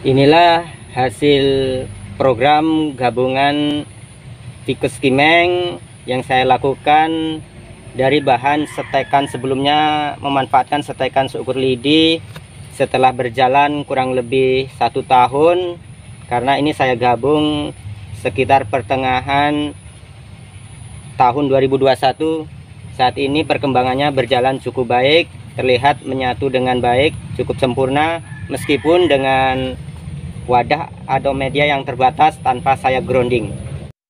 Inilah hasil program gabungan Ficus Kimeng yang saya lakukan dari bahan setekan sebelumnya, memanfaatkan setekan seukur lidi setelah berjalan kurang lebih 1 tahun, karena ini saya gabung sekitar pertengahan tahun 2021. Saat ini perkembangannya berjalan cukup baik, terlihat menyatu dengan baik, cukup sempurna meskipun dengan wadah atau media yang terbatas tanpa saya grounding.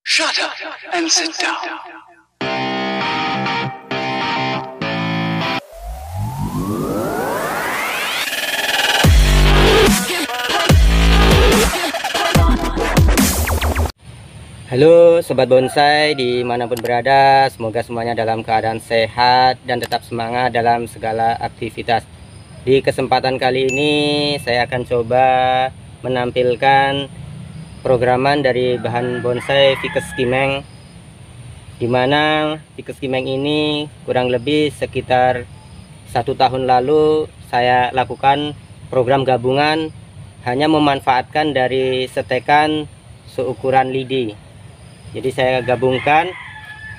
Shut up and sit down. Halo Sobat Bonsai dimanapun berada, semoga semuanya dalam keadaan sehat dan tetap semangat dalam segala aktivitas. Di kesempatan kali ini saya akan coba menampilkan programan dari bahan bonsai Ficus Kimeng, dimana Ficus Kimeng ini kurang lebih sekitar 1 tahun lalu saya lakukan program gabungan, hanya memanfaatkan dari setekan seukuran lidi. Jadi saya gabungkan,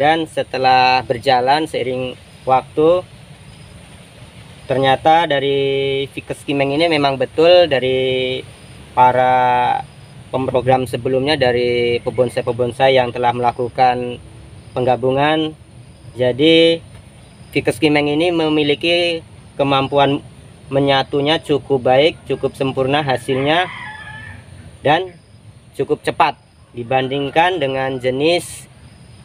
dan setelah berjalan seiring waktu, ternyata dari Ficus Kimeng ini memang betul dari para pemrogram sebelumnya, dari pebonsai-pebonsai yang telah melakukan penggabungan. Jadi Ficus Kimeng ini memiliki kemampuan menyatunya cukup baik, cukup sempurna hasilnya, dan cukup cepat dibandingkan dengan jenis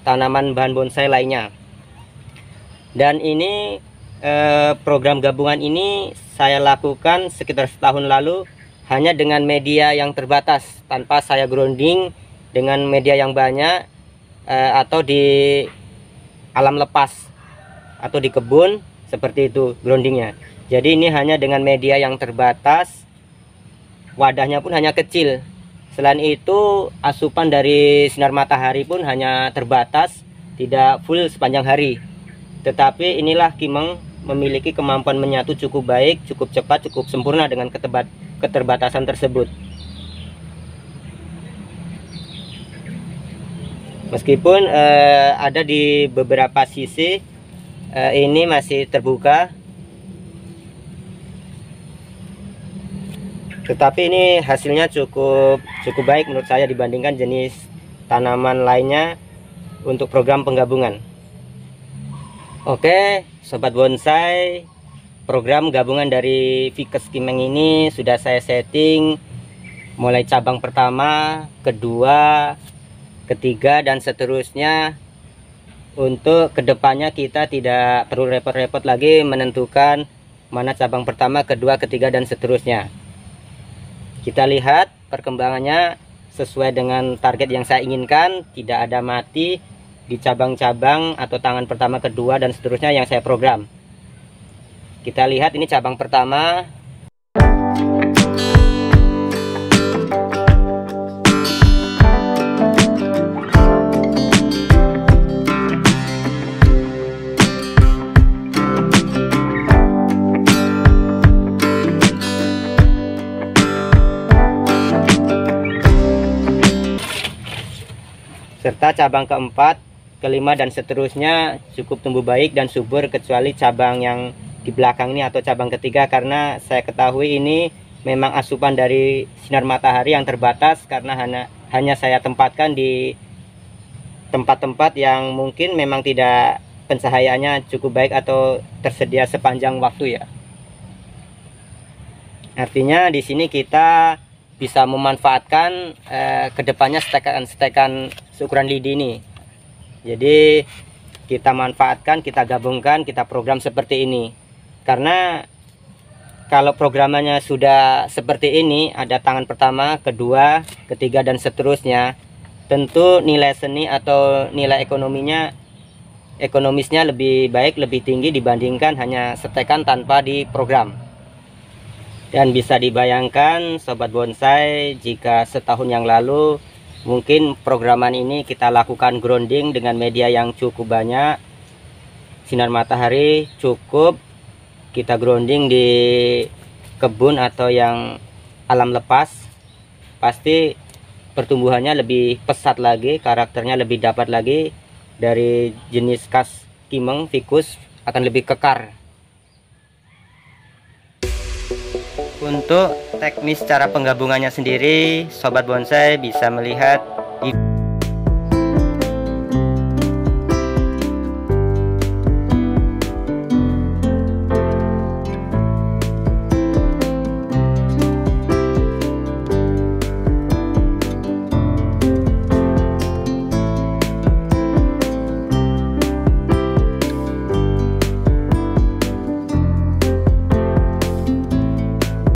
tanaman bahan bonsai lainnya. Dan ini program gabungan ini saya lakukan sekitar setahun lalu, hanya dengan media yang terbatas tanpa saya grounding dengan media yang banyak, atau di alam lepas atau di kebun, seperti itu groundingnya. Jadi ini hanya dengan media yang terbatas, wadahnya pun hanya kecil. Selain itu asupan dari sinar matahari pun hanya terbatas, tidak full sepanjang hari. Tetapi inilah Kimeng memiliki kemampuan menyatu cukup baik, cukup cepat, cukup sempurna dengan keterbatasan tersebut. Meskipun ada di beberapa sisi ini masih terbuka, tetapi ini hasilnya cukup baik menurut saya dibandingkan jenis tanaman lainnya untuk program penggabungan. Oke Sobat Bonsai, program gabungan dari Ficus Kimeng ini sudah saya setting mulai cabang pertama, kedua, ketiga, dan seterusnya. Untuk kedepannya kita tidak perlu repot-repot lagi menentukan mana cabang pertama, kedua, ketiga, dan seterusnya. Kita lihat perkembangannya sesuai dengan target yang saya inginkan, tidak ada mati di cabang-cabang atau tangan pertama, kedua, dan seterusnya yang saya program. Kita lihat ini cabang pertama. Serta cabang keempat, kelima, dan seterusnya cukup tumbuh baik dan subur, kecuali cabang yang di belakang ini atau cabang ketiga, karena saya ketahui ini memang asupan dari sinar matahari yang terbatas, karena hanya saya tempatkan di tempat-tempat yang mungkin memang tidak pencahayaannya cukup baik atau tersedia sepanjang waktu ya. Artinya di sini kita bisa memanfaatkan kedepannya setekan seukuran lidi ini. Jadi kita manfaatkan, kita gabungkan, kita program seperti ini. Karena kalau programnya sudah seperti ini, ada tangan pertama, kedua, ketiga, dan seterusnya, tentu nilai seni atau nilai ekonomisnya lebih baik, lebih tinggi dibandingkan hanya setekan tanpa diprogram. Dan bisa dibayangkan Sobat Bonsai, jika setahun yang lalu mungkin programan ini kita lakukan grounding dengan media yang cukup banyak, sinar matahari cukup, kita grounding di kebun atau yang alam lepas, pasti pertumbuhannya lebih pesat lagi, karakternya lebih dapat lagi. Dari jenis khas Kimeng, ficus akan lebih kekar. Untuk teknis cara penggabungannya sendiri, sobat bonsai bisa melihat